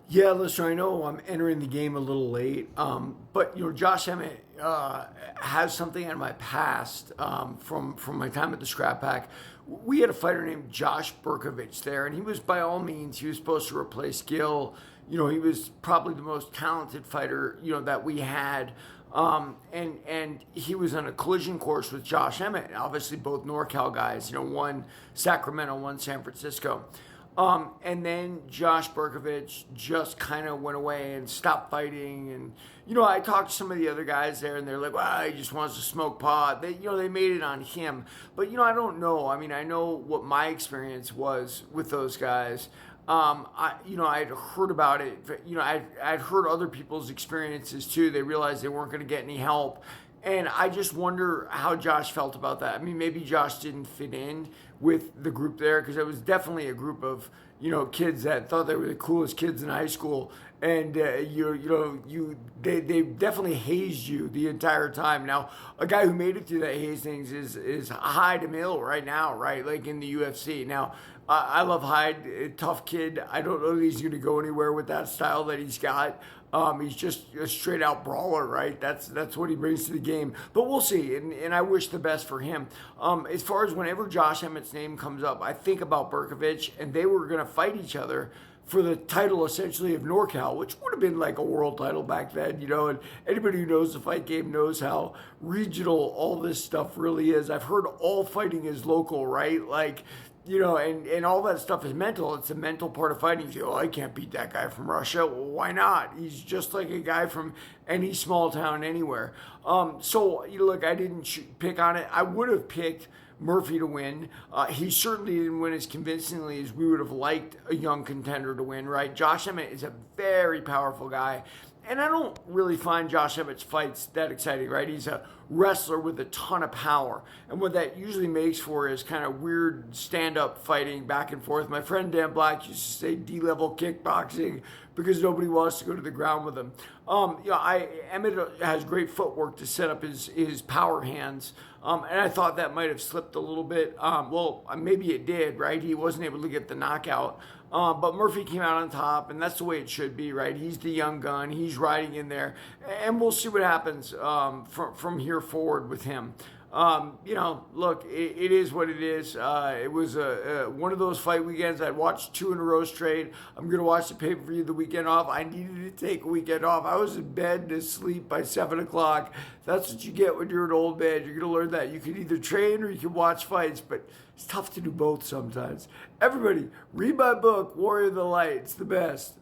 Yeah, listen, I know I'm entering the game a little late, but Josh Emmett has something in my past from my time at the Scrap Pack. We had a fighter named Josh Berkovich there, and he was by all means he was supposed to replace Gil. He was probably the most talented fighter that we had. And he was on a collision course with Josh Emmett, obviously both NorCal guys. One Sacramento, one San Francisco. And then Josh Berkovich just kind of went away and stopped fighting. And, I talked to some of the other guys there, and they're like, well, he just wants to smoke pot. They made it on him. But, I don't know. I mean, I know what my experience was with those guys. I'd heard about it. I'd heard other people's experiences too. They realized they weren't going to get any help. And I just wonder how Josh felt about that. I mean, maybe Josh didn't fit in with the group there because it was definitely a group of kids that thought they were the coolest kids in high school, and they definitely hazed you the entire time. Now, a guy who made it through that hazings is Hyde Emil right now, right? Like in the UFC. Now, I love Hyde, a tough kid. I don't know that he's going to go anywhere with that style that he's got. He's just a straight out brawler, right? That's what he brings to the game. But we'll see, and I wish the best for him. As far as whenever Josh Emmett's name comes up, I think about Berkovich, and they were going to fight each other for the title essentially of NorCal, which would have been like a world title back then, and anybody who knows the fight game knows how regional all this stuff really is. I've heard all fighting is local, right? Like, and all that stuff is mental. It's a mental part of fighting. You say, oh, I can't beat that guy from Russia. Well, why not? He's just like a guy from any small town anywhere. So, look, I didn't pick on it. I would have picked Murphy to win. He certainly didn't win as convincingly as we would have liked a young contender to win, right? Josh Emmett is a very powerful guy. And I don't really find Josh Emmett's fights that exciting, right? He's a wrestler with a ton of power. And what that usually makes for is kind of weird stand-up fighting back and forth. My friend Dan Black used to say D-level kickboxing because nobody wants to go to the ground with him. Emmett has great footwork to set up his power hands. And I thought that might have slipped a little bit. Maybe it did, right? He wasn't able to get the knockout. But Murphy came out on top, and that's the way it should be, right? He's the young gun. He's riding in there. And we'll see what happens from here forward with him. Look, it is what it is. It was one of those fight weekends. I'd watched 2 in a row straight. I'm going to watch the pay-per-view the weekend off. I needed to take a weekend off. I was in bed and asleep by 7 o'clock. That's what you get when you're an old man. You're going to learn that. You can either train or you can watch fights, but it's tough to do both sometimes. Everybody, read my book, Warrior of the Light. It's the best.